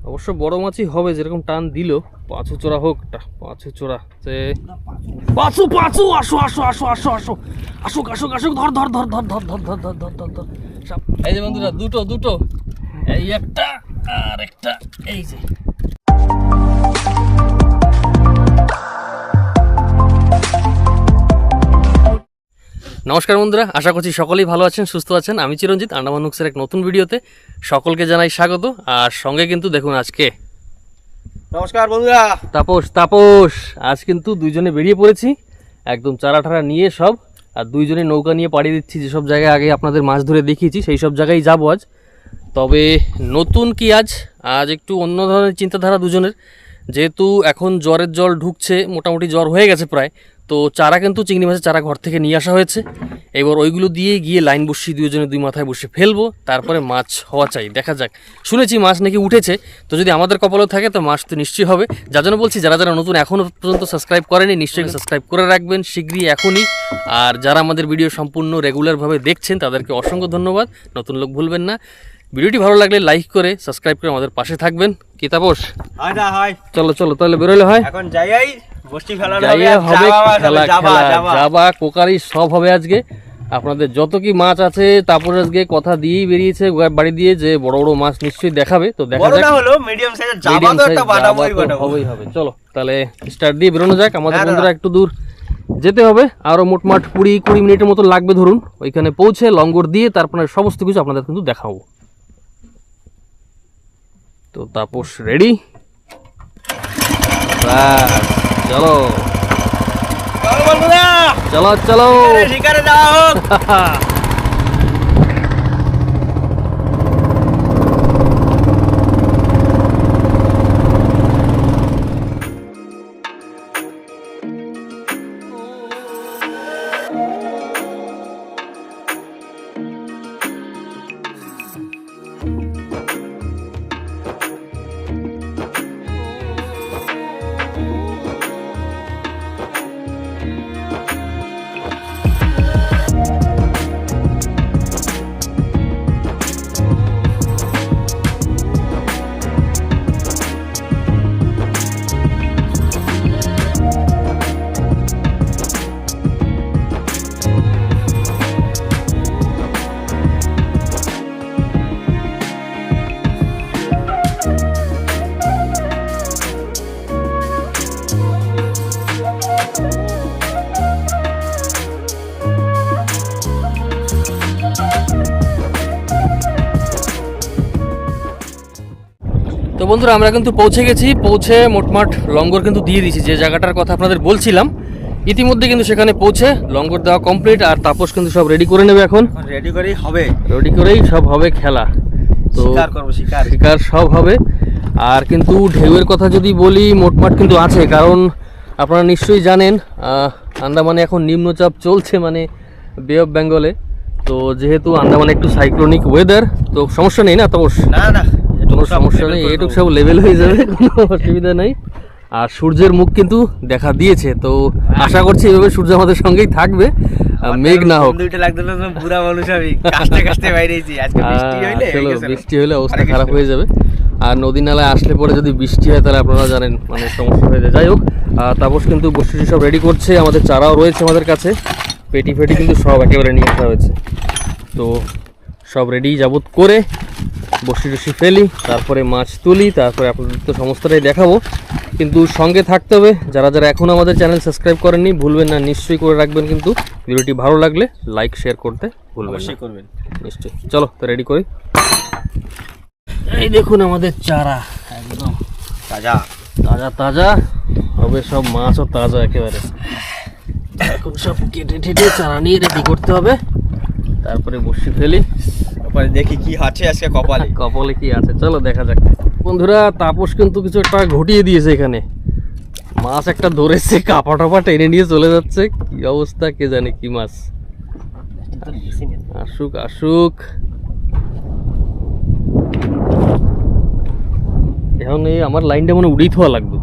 অবশ্য বড় মাছই হবে, যেরকম টান দিল। পাঁচু চোরা হোক, পাঁচু চোরা পাঁচু পাঁচু, আসো আসো আসো আসো আসো, আসুক আসুক আসুক, ধর ধর ধর ধর ধর ধর ধর ধর ধর ধর ধর। এই যে বন্ধুরা, দুটো দুটো, এই একটা আর একটা, এই যে। নমস্কার বন্ধুরা, আশা করছি সকলেই ভালো আছেন, সুস্থ আছেন। আমি চিরঞ্জিত, আন্ডামান হুকসের এক নতুন ভিডিওতে সকলকে জানাই স্বাগত। আর সঙ্গে কিন্তু দেখুন আজকে নমস্কার বন্ধুরা, তাপস আজ কিন্তু দুইজনে বেরিয়ে পড়েছি, একদম চারা ঠারা নিয়ে সব। আর দুইজনে নৌকা নিয়ে পাড়ি দিচ্ছি, যেসব জায়গায় আগে আপনাদের মাছ ধরে দেখিয়েছি সেই সব জায়গায় যাবো আজ। তবে নতুন কি আজ একটু অন্য ধরনের চিন্তাধারা দুজনের। যেহেতু এখন জ্বরের জল ঢুকছে, মোটামুটি জ্বর হয়ে গেছে প্রায়, তো চারা কিন্তু চিংড়ি মাছের চারা ঘর থেকে নিয়ে আসা হয়েছে। এবার ওইগুলো দিয়ে গিয়ে লাইন বসিয়ে দুজনে দুই মাথায় বসে ফেলবো, তারপরে মাছ হওয়া চাই, দেখা যাক। শুনেছি মাছ নাকি উঠেছে, তো যদি আমাদের কপালও থাকে তো মাছ তো নিশ্চয়ই হবে। যার জন্য বলছি, যারা যারা নতুন এখনও পর্যন্ত সাবস্ক্রাইব করেনি নিশ্চয়ই সাবস্ক্রাইব করে রাখবেন শীঘ্রই, এখনই। আর যারা আমাদের ভিডিও সম্পূর্ণ রেগুলারভাবে দেখছেন তাদেরকে অসংখ্য ধন্যবাদ। নতুন লোক ভুলবেন না। ভিডিওটি ভালো লাগলে লাইক করে সাবস্ক্রাইব করে আমাদের পাশে থাকবেন। কি তাপস, চলো চলো তাহলে বেরোলে হয়। এখন যাই, বসি ফেলানো হবে, জাবা কোকারি সব হবে আজকে। আপনাদের যত কি মাছ আছে তারপর আজকে কথা দিয়েই বেরিয়েছে বাড়ি দিয়ে যে বড় বড় মাছ নিশ্চয়ই দেখাবে। তো দেখা যাক, হলো মিডিয়াম সাইজের জাবা তো একটা বানাবোই হবেই হবে। চলো তাহলে স্টার্ট দিয়ে বেরোনো যাক। আমাদের বন্ধুরা একটু দূর যেতে হবে, আরো মোটমাট 20 মিনিটের মতো লাগবে ধরুন। ওইখানে পৌঁছে লঙ্গর দিয়ে তারপরে সমস্ত কিছু আপনাদের কিন্তু দেখাবো। তো তাপস রেডি, চলো চলো চলো শিকারে যাওয়া হোক। তো বন্ধুরা, আমরা কিন্তু পৌঁছে গেছি। পৌঁছে মোটমাট লঙ্গর কিন্তু দিয়ে দিয়েছি, যে জায়গাটার কথা আপনাদের বলছিলাম। ইতিমধ্যে কিন্তু সেখানে পৌঁছে লঙ্গর দেওয়া কমপ্লিট, আর তাপস কিন্তু সব রেডি করে নেবে। এখন রেডি করেই হবে, রেডি করেই সব হবে খেলা। তো শিকার সব হবে। আর কিন্তু ঢেউয়ের কথা যদি বলি, মোটমাট কিন্তু আছে, কারণ আপনারা নিশ্চয়ই জানেন আন্দামানে এখন নিম্নচাপ চলছে, মানে বে অফ বেঙ্গলে। তো যেহেতু আন্দামানে একটু সাইক্লোনিক ওয়েদার, তো সমস্যা নেই না তাপস? না কোনো সমস্যা নেই, এটুকু সব লেভেল হয়ে যাবে, কোনো অসুবিধা নেই। আর সূর্যের মুখ কিন্তু দেখা দিয়েছে, তো আশা করছি এভাবে সূর্য আমাদের সঙ্গেই থাকবে, মেঘ না হোক। বৃষ্টি হলে অবস্থা খারাপ হয়ে যাবে। আর নদী নালায় আসলে পরে যদি বৃষ্টি হয় তাহলে আপনারা জানেন মানে সমস্যা হয়ে যায়। যাই হোক, তাপস কিন্তু বসে সব রেডি করছে। আমাদের চারাও রয়েছে আমাদের কাছে, পেটি ফেটি কিন্তু সব একেবারে নিয়ে আসা হয়েছে। তো সব রেডি যাবত করে বসি টসি ফেলি, তারপরে মাছ তুলি, তারপরে আপনাদের তো সমস্তটাই দেখাবো। কিন্তু সঙ্গে থাকতে হবে। যারা যারা এখন আমাদের চ্যানেল সাবস্ক্রাইব করেননি ভুলবেন না, নিশ্চয়ই করে রাখবেন। কিন্তু ভিডিওটি ভালো লাগলে লাইক শেয়ার করতে ভুলবেন না, করবেন নিশ্চয়ই। চলো তো রেডি করি। এই দেখুন আমাদের চারা একদম তাজা তাজা তাজা হবে, সব মাছও তাজা একেবারে। এখন সব কেটে ঠেটে চারা নিয়ে রেডি করতে হবে, তারপরে বসি ফেলি। দেখি কি আছে আজকে কপালে কি আছে, চলো দেখা যাক। বন্ধুরা, তাপস কিন্তু কিছু একটা ঘটিয়ে দিয়েছে এখানে। মাছ একটা ধরেছে, কাপা টাপা টেনে নিয়ে চলে যাচ্ছে। কি অবস্থা কে জানে, কি মাছ। আসুক আসুক, এখন এই আমার লাইনটা মনে উড়েই থোয়া লাগবে,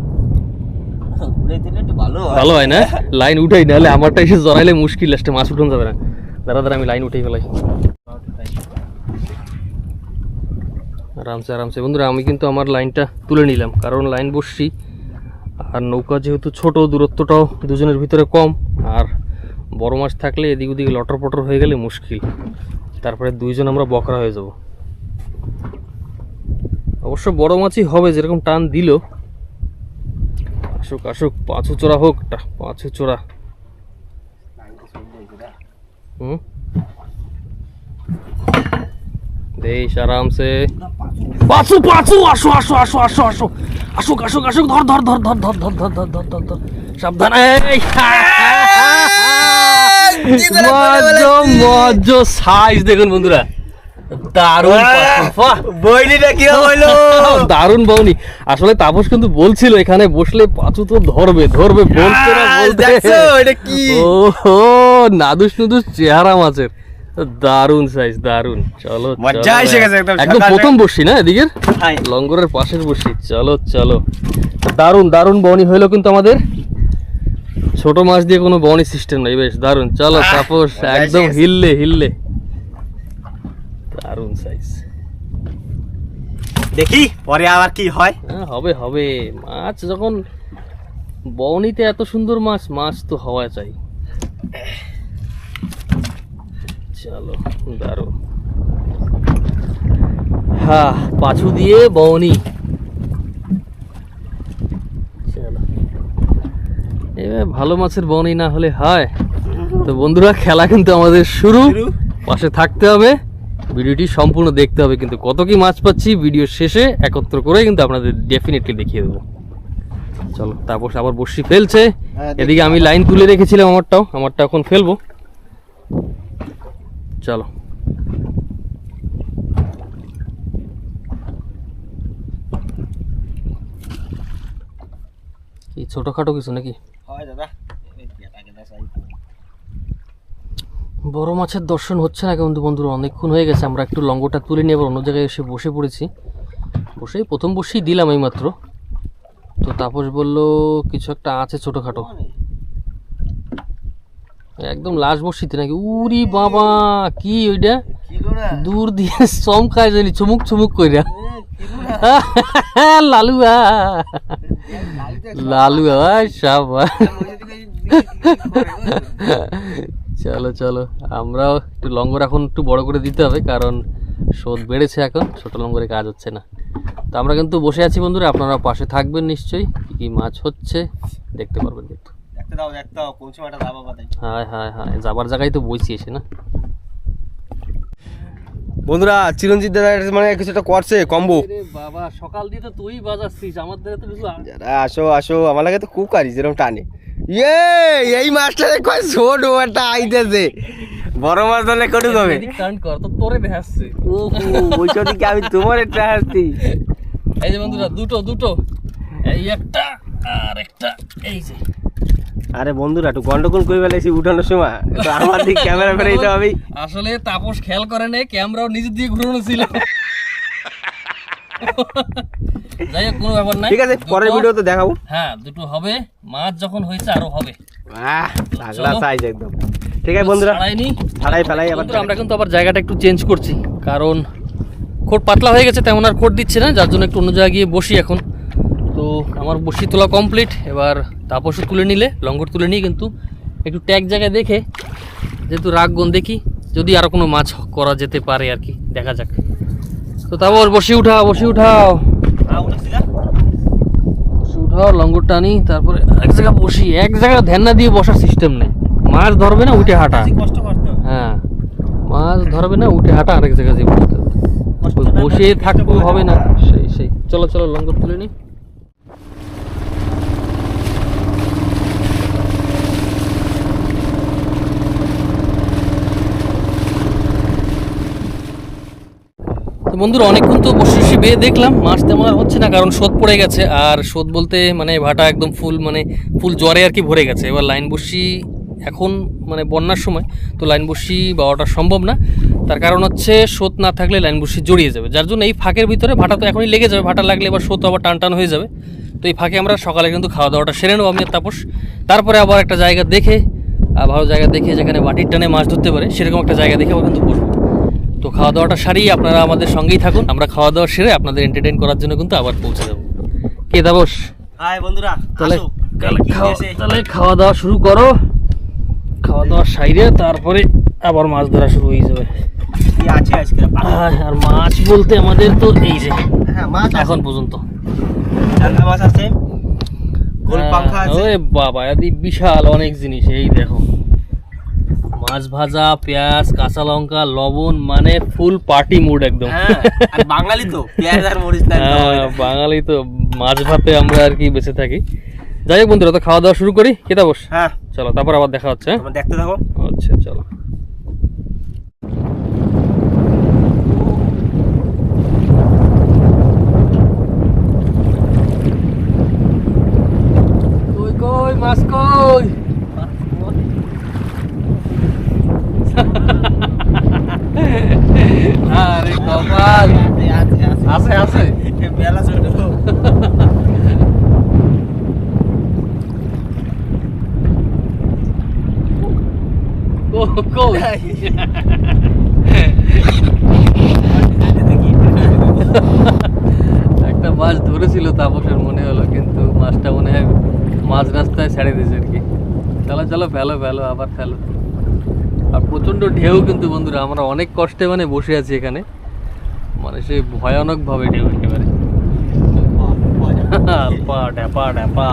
ভালো হয় না? লাইন উঠাই, নাহলে আমারটা এসে জড়াইলে মুশকিল, লাস্টে মাছ উঠানো যাবে না। দাঁড়া আমি লাইন উঠেই ফেলাই। আরামসে আরামসে। বন্ধুরা আমি কিন্তু আমার লাইনটা তুলে নিলাম, কারণ লাইন বসছি আর নৌকা যেহেতু ছোট, দূরত্বটাও দুজনের ভিতরে কম, আর বড় মাছ থাকলে এদিক ওদিকে লটর পটর হয়ে গেলে মুশকিল, তারপরে দুইজন আমরা বকরা হয়ে যাব। অবশ্য বড় মাছই হবে, যেরকম টান দিল। আসুক আসুক, পাঁচু চোরা হোক, পাঁচু চোরা। বেশ আরামসে। পাঁচু পাঁচু, আসো আসো আসো আসো আসো, আসুক আসুক আসুক, ধর ধর ধর ধর ধর ধর ধর ধর ধর ধর ধর, সাবধান। মজা সাইজ দেখুন বন্ধুরা, দারুণ বইনিটা কি হলো, দারুণ বউনি। আসলে তাপস কিন্তু বলছিল এখানে বসলে পাঁচু তো ধরবে ধরবে, বলছে না বলতে। এটা কি ও নাদুস নুদুস চেহারা মাছের, দারুণ সাইজ, দারুণ। চলো মজা এসে গেছে একদম প্রথম বসি না এদিকের লঙ্গরের পাশের বসি। চলো চলো, দারুণ দারুণ বউনি হইলো কিন্তু আমাদের। ছোট মাছ দিয়ে কোনো বউনি সিস্টেম নাই, বেশ দারুণ। চলো তাপস, একদম হিললে হিললে, দারুণ সাইজ। দেখি পরে আবার কি হয়। হ্যাঁ হবে হবে, মাছ যখন বউনিতে এত সুন্দর মাছ, মাছ তো হওয়া চাই। চলো দারুণ। হ্যাঁ, পাছু দিয়ে বউনি। চলো, এবার ভালো মাছের বউনি না হলে হয়। তো বন্ধুরা খেলা কিন্তু আমাদের শুরু, পাশে থাকতে হবে, ভিডিওটি সম্পূর্ণ দেখতে হবে। কিন্তু কত কি মাছ পাচ্ছি ভিডিও শেষে একত্র করে কিন্তু আপনাদের ডেফিনেটলি দেখিয়ে দেবো। চলো, তারপর আবার বড়শি ফেলছে। এদিকে আমি লাইন তুলে রেখেছিলাম আমারটা এখন ফেলবো। চলো, কি ছোটখাটো কিছু নাকি? বড় মাছের দর্শন হচ্ছে না কিন্তু বন্ধুরা, অনেকক্ষণ হয়ে গেছে। আমরা একটু লঙ্গটা তুলে নিয়ে আবার অন্য জায়গায় এসে বসে পড়েছি। বসেই প্রথম বসেই দিলাম এই মাত্র। তো তাপস বলল কিছু একটা আছে ছোটখাটো, একদম লাশ বসিতে নাকি? উরি বাবা, কি ওইটা দূর দিয়ে চমকায় জানি, চুমুক চুমুক কইরা। লালুয়া লালুয়া সাবা। চলো চলো, আমরাও একটু লঙ্গর এখন একটু বড় করে দিতে হবে, কারণ স্রোত বেড়েছে এখন, ছোট লঙ্গরে কাজ হচ্ছে না। তো আমরা কিন্তু বসে আছি বন্ধুরা, আপনারা পাশে থাকবেন নিশ্চয়ই। কি কি মাছ হচ্ছে দেখতে পারবেন কিন্তু। হ্যাঁ হ্যাঁ হ্যাঁ, যাবার জায়গায় তো বইছি এসে না বন্ধুরা। চিরঞ্জিত দাদা মানে কিছু একটা করছে কম্বো। বাবা, সকাল দিয়ে তো তুই বাজাচ্ছিস, আমাদের তো কিছু। আসো আসো, আমার লাগে তো কুকারি যেরকম টানে। এই মাছটা কয় ছোট একটা আইতেছে, বড় মাছ ধরলে কটু হবে। টার্ন কর তো, তোরে দেখাচ্ছে। ওই দিকে আমি তোমার একটা আসছি। এই যে বন্ধুরা, দুটো দুটো, এই একটা আর একটা, এই যে। আরে বন্ধুরা, একটু গন্ডগোল করে ফেলেছি উঠানোর সময়, তো আমার দিকে ক্যামেরা ফেরাইতে হবে। আসলে তাপস খেয়াল করে নেই, ক্যামেরাও নিজের দিকে ঘুরানো ছিল। যাই হোক, কোনো ব্যাপার নাই, ঠিক আছে, পরের ভিডিওতে দেখাবো। হ্যাঁ, দুটো হবে, মাছ যখন হয়েছে আরো হবে। লাগলা সাইজ একদম। ঠিক আছে বন্ধুরা, ফেলাই আবার। আমরা কিন্তু আবার জায়গাটা একটু চেঞ্জ করছি, কারণ খোট পাতলা হয়ে গেছে, তেমন আর খোট দিচ্ছে না, যার জন্য একটু অন্য জায়গায় গিয়ে বসি এখন। তো আমার বসি তোলা কমপ্লিট, এবার তাপসও তুলে নিলে, লঙ্গর তুলে নিয়ে কিন্তু একটু ট্যাগ জায়গায় দেখে, যেহেতু রাগগন দেখি যদি আরও কোনো মাছ করা যেতে পারে আর কি, দেখা যাক। তো তারপর বসি উঠাও বসি উঠাও বসি উঠাও, লঙ্গর টানি, তারপরে এক জায়গায় বসি। এক জায়গায় ধ্যান না দিয়ে বসার সিস্টেম নেই, মাছ ধরবে না উঠে হাঁটা। হ্যাঁ, মাছ ধরবে না উঠে হাঁটা, আরেক জায়গায় দিয়ে বসতে হবে, বসে থাকবো হবে না। সেই চলো চলো, লঙ্গর তুলে নিই। তো বন্ধুরা, অনেকক্ষণ তো বসে বেয়ে দেখলাম, মাছ তেমন আর হচ্ছে না, কারণ স্রোত পড়ে গেছে। আর স্রোত বলতে মানে ভাটা একদম ফুল জ্বরে আর কি ভরে গেছে। এবার লাইন বসি এখন মানে বন্যার সময়, তো লাইন বসি বাওয়াটা সম্ভব না। তার কারণ হচ্ছে স্রোত না থাকলে লাইন বসি জড়িয়ে যাবে, যার জন্য এই ফাঁকের ভিতরে ভাটা তো এখনই লেগে যাবে, ভাটা লাগলে এবার স্রোত আবার টান হয়ে যাবে। তো এই ফাঁকে আমরা সকালে কিন্তু খাওয়া দাওয়াটা সেরে নেবো আমি আর তাপস। তারপরে আবার একটা জায়গা দেখে, ভালো জায়গা দেখে যেখানে বাটির টানে মাছ ধরতে পারে, সেরকম একটা জায়গা দেখে আবার কিন্তু বসবো। তো খাওয়া দাওয়াটা সারিয়ে আপনারা আমাদের সঙ্গেই থাকুন, আমরা খাওয়া দাওয়া সেরে আপনাদের এন্টারটেইন করার জন্য কিন্তু আবার পৌঁছে যাবো। কে দাবস? হাই বন্ধুরা, তাহলে আসো। তাহলে খাওয়া দাওয়া শুরু করো, খাওয়া দাওয়া সাইরে তারপরে আবার মাছ ধরা শুরু হয়ে যাবে। কি আছে আজকে? আর মাছ বলতে আমাদের তো এই যে হ্যাঁ, মাছ এখন পর্যন্ত চান্দা মাছ আছে, গোল পাঙ্খা আছে। ওরে বাবা, এদি বিশাল অনেক জিনিস। এই দেখো, মাছ ভাজা, পেঁয়াজ, কাঁচা লঙ্কা, লবণ, মানে ফুল পার্টি মুড একদম। হ্যাঁ, আর বাঙালি তো পেঁয়াজ আর মরিচ না। হ্যাঁ, বাঙালি তো মাছ ভাতে আমরা আর কি বেঁচে থাকি। যাই হোক বন্ধুরা, তো খাওয়া দাওয়া শুরু করি। খেতে বস। হ্যাঁ, চলো, তারপর আবার দেখা হচ্ছে। তোমরা দেখতে থাকো। আচ্ছা চলো। কই কই মাছ কই? আরে কপাল, আছে আছে। বেলা ছোট। কই? একটা মাছ ধরেছিল তাপসের মনে হলো, কিন্তু মাছটা মনে হয় মাঝ রাস্তায় ছেড়ে দিয়েছে আর কি। চলো চলো, ফেলো ফেলো, আবার ফেলো। আর প্রচন্ড ঢেউ কিন্তু বন্ধুরা, আমরা অনেক কষ্টে মানে বসে আছি এখানে, মানে সে ভয়ানক ভাবে ঢেউ একেবারে। পা ড্যাপা ড্যাপা।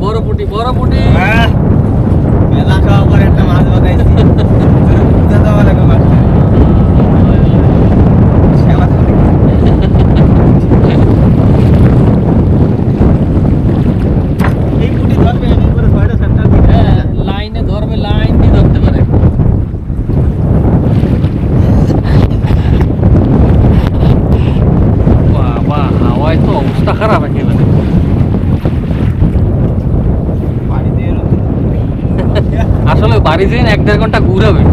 বড় পুটি, বড় পুটি। মেলা খাওয়া পরে একটা মাছ বানাইছি। দাদা লাগে মাছ। শ্যামা ধরে। এই পুটি ধরবে এমন করে ছয়টা সাতটা দিবে। লাইনে ধরবে, লাইন দিয়ে ধরতে পারে। বাবা, হাওয়ায় তো অবস্থা খারাপ একেবারে। আসলে বাড়ি যেয়ে 1-1.5 ঘন্টা ঘুরাবে,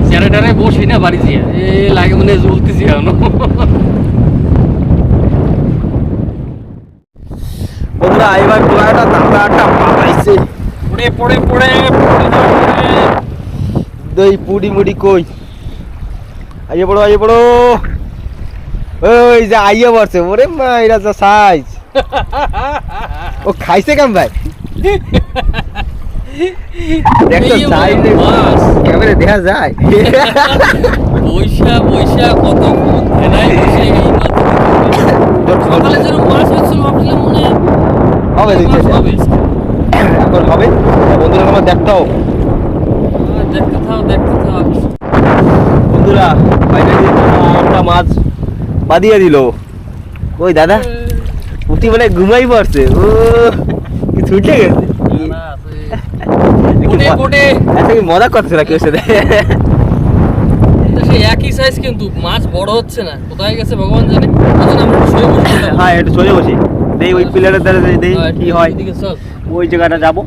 চেয়ারে বসি না বাড়ি যেয়ে, এ লাগে মনে জ্বলতেছি এখন। বন্ধুরা, এবার গোলাটা দামড়া একটা পালাইছে। পড়ে পড়ে পড়ে দই পুডি মুডি কই? আইয়ে পড়ো, আইয়ে পড়ো। ওই যে আইয়ে পড়ছে। ওরে মা, এরা যা সাইজ। ও খাইছে কাম ভাই। দেখো সাইজ ক্যামেরা দেখা যায়। বৈশা বৈশা কত ভেড়াই বসে এই মাছ। সকালে যেরকম মাছ হচ্ছিল ভাবছিলাম মনে হয় হবে দিতে হবে। এখন হবে। বন্ধুরা আমার দেখতে হবে। দেখতে থাও দেখতে থাও। বন্ধুরা ফাইনালি আমরা মাছ বাদিয়ে দিল। ওই দাদা পুঁটি মানে ঘুমাই পড়ছে। ও কি ছুটে গেছে। পড়ে পড়ে আচ্ছা, কি মজা করছে না কেউ সাথে? সেই একই সাইজ, কিন্তু মাছ বড় হচ্ছে না, কোথায় গেছে ভগবান জানে। তখন আমরা একটু শুয়ে বসি। হ্যাঁ, একটু সোজা বসি। দেই ওই পিলারের দ্বারা দেই কি হয়। এদিকে চল, ওই জায়গাটা যাবো।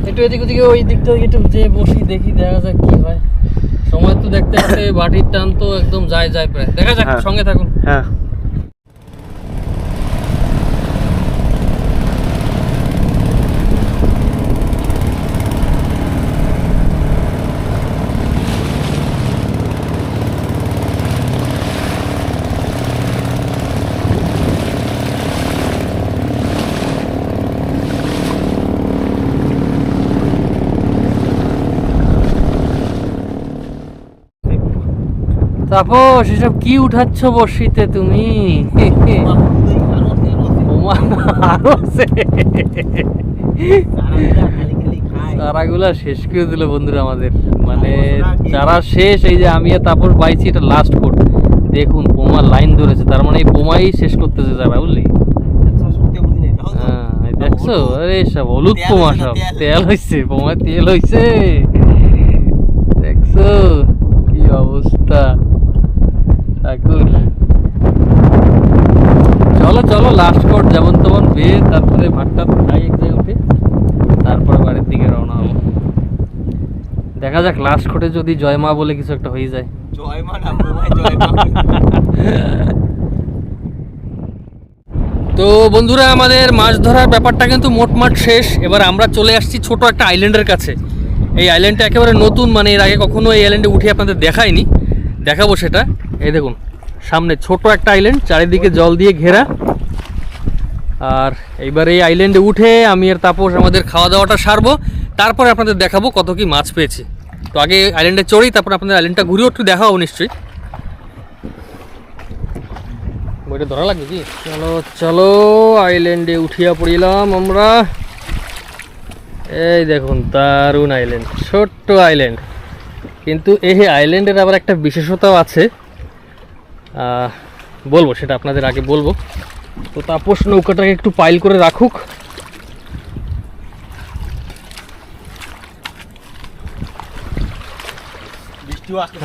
একটু এদিক ওদিকে ওই দিকটা একটু যে বসি, দেখি দেখা যাক কি হয়। সময় তো দেখতে দেখতে বাটির টান তো একদম যায় যায় প্রায়। দেখা যাক, হ্যাঁ। সঙ্গে থাকুন। হ্যাঁ, তাপস, এসব কি উঠাচ্ছ বর্ষিতে তুমি? আরো আছে। চারাগুলা শেষ করে দিল বন্ধুরা আমাদের, মানে চারা শেষ। এই যে আমি আর তাপস বাইছি, এটা লাস্ট কোট। দেখুন পোমার লাইন ধরেছে, তার মানে এই পোমাই শেষ করতেছে যারা, বুঝলি? হ্যাঁ, এই দেখ দেখছো? আরে সব হলুদ পোমা, সব তেল হইছে, পোমায় তেল হইছে। দেখছো কি অবস্থা ঠাকুর। চলো চলো লাস্ট কোট যেমন তেমন বেয়ে তারপরে ভাতটা খাই এক জায়গায় উঠে, তারপরে বাড়ির দিকে রওনা হবো। দেখা যাক লাস্ট কোটে যদি জয় মা বলে কিছু একটা হয়ে যায়। জয় মা না বোমায় জয় মা। তো বন্ধুরা, আমাদের মাছ ধরার ব্যাপারটা কিন্তু মোটমাট শেষ। এবার আমরা চলে আসছি ছোট একটা আইল্যান্ডের কাছে। এই আইল্যান্ডটা একেবারে নতুন, মানে এর আগে কখনো এই আইল্যান্ডে উঠে আপনাদের দেখাইনি, দেখাবো সেটা। এই দেখুন সামনে ছোট একটা আইল্যান্ড, চারিদিকে জল দিয়ে ঘেরা। আর এইবার এই আইল্যান্ডে উঠে আমি আর তাপস আমাদের খাওয়া দাওয়াটা সারবো, তারপরে আপনাদের দেখাবো কত কি মাছ পেয়েছি। তো আগে আইল্যান্ডে চড়ি, তারপর আপনাদের আইল্যান্ডটা ঘুরেও একটু দেখাবো নিশ্চয়ই। বইটা ধরা লাগবে কি? চলো চলো আইল্যান্ডে উঠিয়া পড়িলাম আমরা। এই দেখুন দারুণ আইল্যান্ড, ছোট্ট আইল্যান্ড, কিন্তু এই আইল্যান্ডের আবার একটা বিশেষতাও আছে, বলবো সেটা আপনাদের আগে বলবো। তো তাপস নৌকাটাকে একটু পাইল করে রাখুক।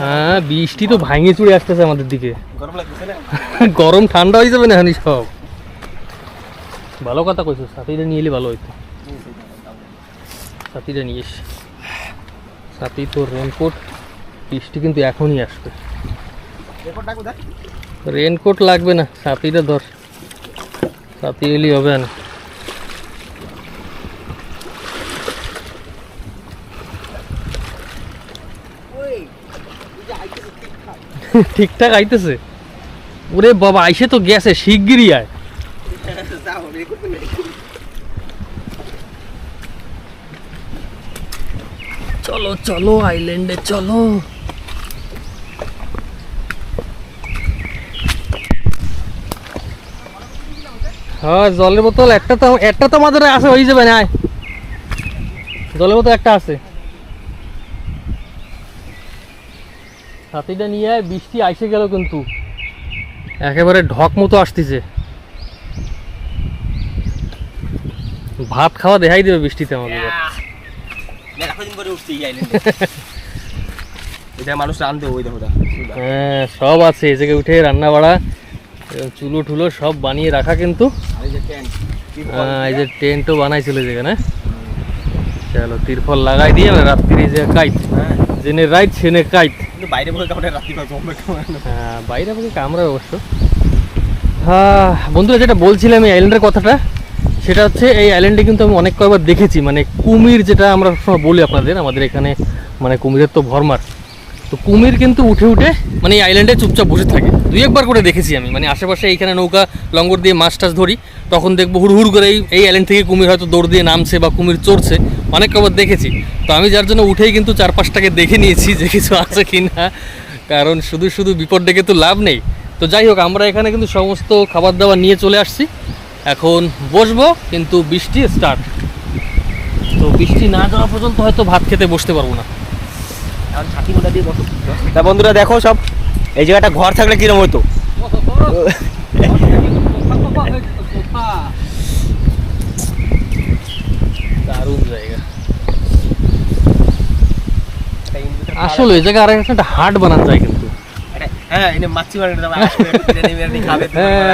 হ্যাঁ বৃষ্টি তো ভাঙে চুড়ে আসতেছে আমাদের দিকে। গরম লাগতেছে না? গরম ঠান্ডা হয়ে যাবে না হানি সব। ভালো কথা কইছো, সাথীটা নিয়ে এলে ভালো হইতো। সাথীটা নিয়ে এসে সাথী তো রেনকোট, বৃষ্টি কিন্তু এখনই আসবে। রেনকোট লাগবে না, সাথীটা ধর, সাথী এলেই হবে না। ঠিকঠাক আইতেছে। ওরে বাবা আইসে তো গেছে, শিগগিরই আয়। চলো চলো আইল্যান্ডে চলো। হ্যাঁ জলের বোতল একটা তো আমাদের আছে, হয়ে যাবে না। জলের বোতল একটা আছে, সাথীটা নিয়ে আয়। বৃষ্টি আইসে গেল কিন্তু একেবারে ঢক মতো আসতেছে। ভাত খাওয়া দেখাই দেবে বৃষ্টিতে আমাদের। মানুষ রান্ধে ওই দেখো। হ্যাঁ সব আছে এই জায়গায় উঠে, রান্না বাড়া, চুলো টুলো সব বানিয়ে রাখা কিন্তু। এই যে টেন্টও বানাইছিল যেখানে। চলো তিরফল লাগাই দিয়ে রাত্রি যে কাইট, জেনে রাইট সেনে কাইট। বাইরে বসে রাত্রি হ্যাঁ বাইরে বসে কামড়ায় অবশ্য। হ্যাঁ বন্ধুরা, যেটা বলছিলাম এই আইল্যান্ডের কথাটা, সেটা হচ্ছে এই আইল্যান্ডে কিন্তু আমি অনেক কয়েকবার দেখেছি, মানে কুমির যেটা আমরা সবসময় বলি আপনাদের, আমাদের এখানে মানে কুমিরের তো ভরমার। তো কুমির কিন্তু উঠে উঠে মানে এই আইল্যান্ডে চুপচাপ বসে থাকে। দুই একবার করে দেখেছি আমি, মানে আশেপাশে এইখানে নৌকা লঙ্গর দিয়ে মাছ টাছ ধরি, তখন দেখবো হুড় করে এই আইল্যান্ড থেকে কুমির হয়তো দৌড় দিয়ে নামছে বা কুমির চড়ছে, অনেক কবার দেখেছি। তো আমি যার জন্য উঠেই কিন্তু 4-5টাকে দেখে নিয়েছি যে কিছু আছে কি না, কারণ শুধু শুধু বিপদ ডেকে তো লাভ নেই। তো যাই হোক, আমরা এখানে কিন্তু সমস্ত খাবার দাবার নিয়ে চলে আসছি, এখন বসবো, কিন্তু বৃষ্টি স্টার্ট। তো বৃষ্টি না যাওয়া পর্যন্ত হয়তো ভাত খেতে বসতে পারবো না। তা বন্ধুরা দেখো সব, এই জায়গাটা ঘর থাকলে কিরম হতো। দারুণ জায়গা আসলে। এই জায়গায় আর একটা হাট বানানো যায় কিন্তু। হ্যাঁ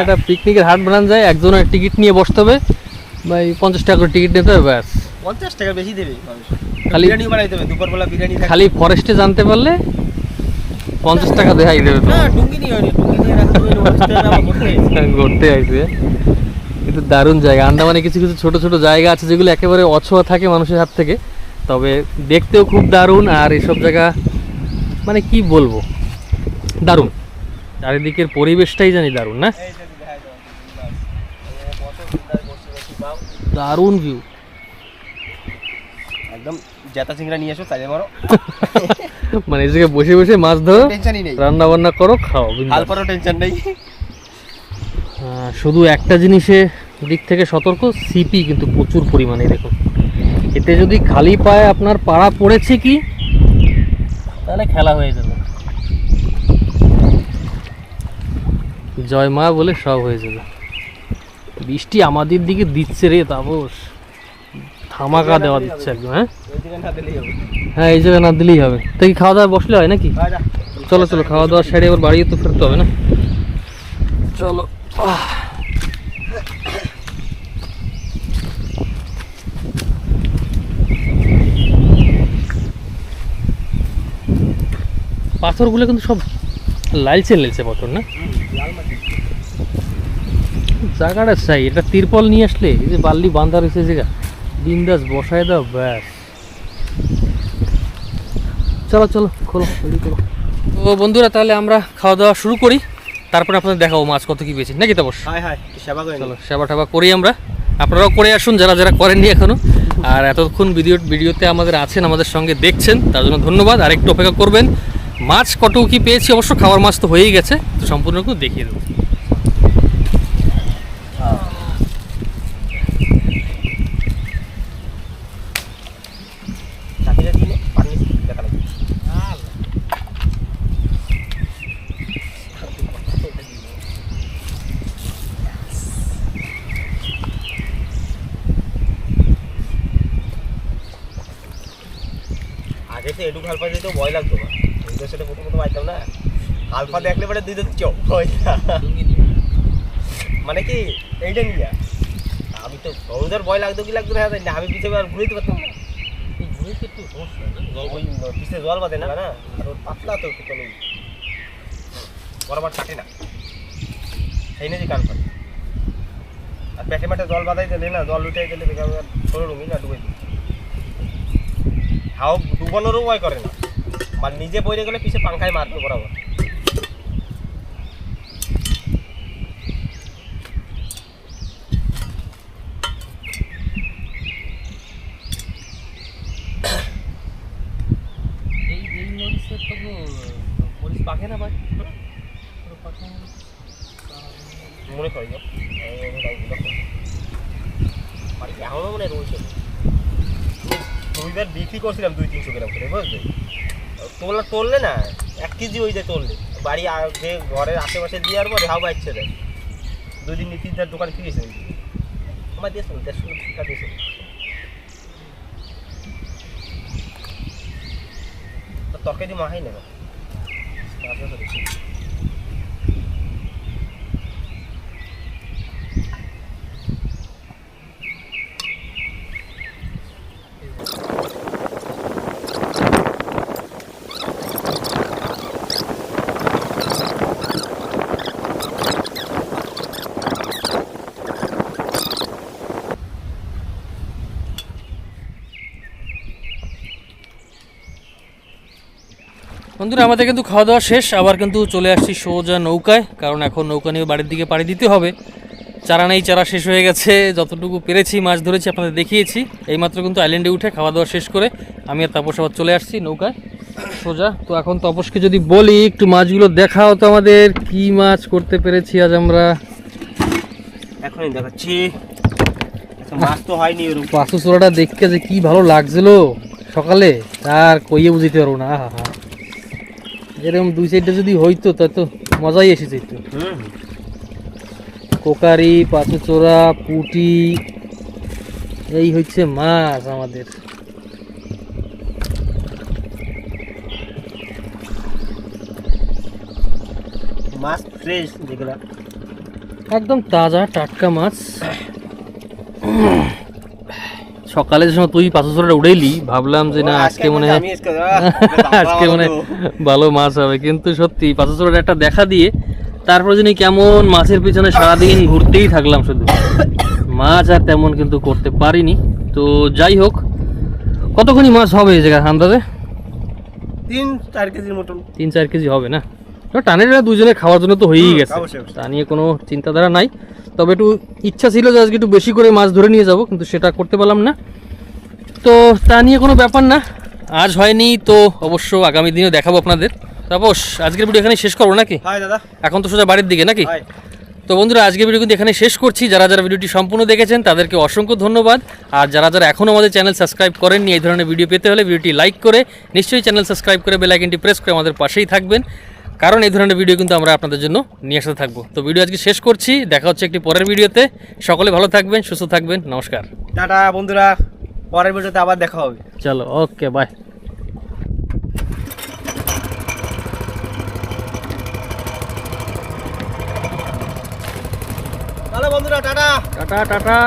একটা পিকনিকের হাট বানানো যায়, একজনের টিকিট নিয়ে বসতে হবে, ভাই 50 টাকা করে টিকিট নিতে হবে, ব্যাস। 50 টাকা বেশি দেবে, খালি বিরিয়ানি বানাইতে হবে, দুপুরবেলা বিরিয়ানি। খালি ফরেস্টে জানতে পারলে 50 টাকা দেখাই দেবে। তো ঘুরতে আইছে, কিন্তু দারুণ জায়গা। আন্দামানে কিছু কিছু ছোট ছোট জায়গা আছে যেগুলো একেবারে অছোঁয়া থাকে মানুষের হাত থেকে, তবে দেখতেও খুব দারুণ। আর এসব জায়গা মানে কি বলবো, দারুণ। চারিদিকের পরিবেশটাই জানি দারুণ, না? দারুণ ভিউ, একদম জেতা চিংড়া নিয়ে এসো, তাই মারো। মানে এই জায়গায় বসে বসে মাছ ধরো, টেনশনই নেই, রান্না বান্না করো, খাও, হাল পারো, টেনশন নেই। শুধু একটা জিনিসের দিক থেকে সতর্ক, সিপি কিন্তু প্রচুর পরিমাণে। দেখুন, এতে যদি খালি পায়ে আপনার পাড়া পড়েছে কি, তাহলে খেলা হয়ে যাবে। জয় মা বলে সব হয়ে যাবে। বৃষ্টি আমাদের দিকে দিচ্ছে রে তাপস, ধামাকা দেওয়া দিচ্ছে একদম। হ্যাঁ হ্যাঁ, এই জায়গায় না দিলেই হবে। তাই কি খাওয়া দাওয়া বসলে হয় নাকি? চলো চলো, খাওয়া দাওয়া সাইডে এবার বাড়িয়ে তো ফেরতে হবে না। চলো। পাথরগুলো কিন্তু সব লালচে লালচে পাথর না, জায়গাটা চাই। এটা তিরপল নিয়ে আসলে, এই যে বাল্লি বান্ধা রয়েছে জায়গা, বিন্দাস বসায় দাও ব্যাস। চলো চলো, খোলো রেডি করো। তো বন্ধুরা, তাহলে আমরা খাওয়া দাওয়া শুরু করি, তারপরে আপনাদের দেখাবো মাছ কত কি পেয়েছি নাকি তাপস? চলো সেবা টেবা করি আমরা, আপনারাও করে আসুন যারা যারা করেননি এখনো। আর এতক্ষণ ভিডিওতে আমাদের আছেন, আমাদের সঙ্গে দেখছেন, তার জন্য ধন্যবাদ। আর একটু অপেক্ষা করবেন, মাছ কত কি পেয়েছি। অবশ্য খাওয়ার মাছ তো হয়েই গেছে, তো সম্পূর্ণ কিন্তু দেখিয়ে দেবো। আগে তো এটুকু হালপা যেতেও ভয় লাগতো না, ওদের সাথে প্রথম প্রথম আইতাম না, হালপা দেখলে পরে দুই চোখ মানে কি এইটা নিয়ে আমি তো ওদের ভয় লাগতো কি লাগতো না, আমি পিছিয়ে আর ঘুরতে পারতাম না। ওই পিছিয়ে জল বাঁধে না, আর ওর পাতলা তো কোনো বরাবর থাকে না, সেই নিয়ে কান পায়। আর পেটে মাঠে জল বাঁধাই দিলে না, জল উঠে গেলে ছোটো রুমি না ডুবে দিই, হাও ডুবানোরও ভয় করে না, মানে নিজে বইরে গেলে পিছিয়ে পাংখায় মারবে বরাবর। মনে করি এখনো মনে রয়েছে, দুইবার বিক্রি করছিলাম 200-300 গ্রাম করে, বুঝলি? তোললে না 1 কেজি ওই যে তোললে বাড়ি যে ঘরের আশেপাশে দিয়ে আর পরে হাও বাচ্চা দেয়। 2 দিন 3-4 দোকান ফিরেছে আমার দিয়েছিল 150 টাকা দিয়েছিল। তরকারি মাহাই না বন্ধুরা, আমাদের কিন্তু খাওয়া দাওয়া শেষ, আবার কিন্তু চলে আসছি সোজা নৌকায়, কারণ এখন নৌকা নিয়ে বাড়ির দিকে পাড়ি দিতে হবে। চারা নেই, চারা শেষ হয়ে গেছে, যতটুকু পেরেছি মাছ ধরেছি আপনাদের দেখিয়েছি। এইমাত্র কিন্তু আইল্যান্ডে উঠে খাওয়া দাওয়া শেষ করে আমি আর তাপস আবার চলে আসছি নৌকায় সোজা। তো এখন তাপসকে যদি বলি একটু মাছগুলো দেখাও তো, আমাদের কি মাছ করতে পেরেছি আজ আমরা। এখনই দেখাচ্ছি, মাছ তো হয়নি। পাঁচু চোরাটা দেখতে যে কি ভালো লাগছিল সকালে, আর কইয়ে বুঝিতে পারবো না। হা হা, এরকম 2 সাইডটা যদি হইতো তা তো মজাই এসেছে একটু। কোকারি, পাঁচু চোরা, পুটি, এই হচ্ছে মাছ আমাদের। মাছ ফ্রেশ যেগুলা, একদম তাজা টাটকা মাছ। সকালে যে সময় তুই পাঁচু চোরাটা উড়েইলি, ভাবলাম যে না আজকে মনে হয় ভালো মাছ হবে, কিন্তু সত্যি পাঁচু চোরাটা একটা দেখা দিয়ে তারপর যিনি কেমন মাছের পিছনে সারাদিন ঘুরতেই থাকলাম, শুধু মাছ আর তেমন কিন্তু করতে পারিনি। তো যাই হোক, কতক্ষণই মাছ হবে এই জায়গায় আন্দাজে? 3-4 কেজির মতন। 3-4 কেজি হবে না? টানের দুজনে খাওয়ার জন্য তো হয়েই গেছে, তা নিয়ে কোনো চিন্তাধারা নাই। তবে একটু ইচ্ছা ছিল যে আজকে একটু বেশি করে মাছ ধরে নিয়ে যাব, কিন্তু সেটা করতে পারলাম না। তো তা নিয়ে কোনো ব্যাপার না, আজ হয়নি তো অবশ্য আগামী দিনেও দেখাবো আপনাদের। তাপস, আজকের ভিডিও এখানে শেষ করবো নাকি? এখন তো সোজা বাড়ির দিকে নাকি? তো বন্ধুরা, আজকের ভিডিও কিন্তু এখানে শেষ করছি। যারা যারা ভিডিওটি সম্পূর্ণ দেখেছেন তাদেরকে অসংখ্য ধন্যবাদ। আর যারা যারা এখনও আমাদের চ্যানেল সাবস্ক্রাইব করেননি, এই ধরনের ভিডিও পেতে হলে ভিডিওটি লাইক করে নিশ্চয়ই চ্যানেল সাবস্ক্রাইব করে বেল আইকনটি প্রেস করে আমাদের পাশেই থাকবেন। কারণ এই ধরনের ভিডিও কিন্তু আমরা আপনাদের জন্য নিয়ে আসতে থাকবো। তো ভিডিও আজকে শেষ করছি, দেখা হচ্ছে একটি পরের ভিডিওতে। সকলে ভালো থাকবেন, সুস্থ থাকবেন, নমস্কার। টাটা বন্ধুরা, পরের ভিডিওতে আবার দেখা হবে। চলো, ওকে, বাই। তাহলে বন্ধুরা টাটা। Tata tata.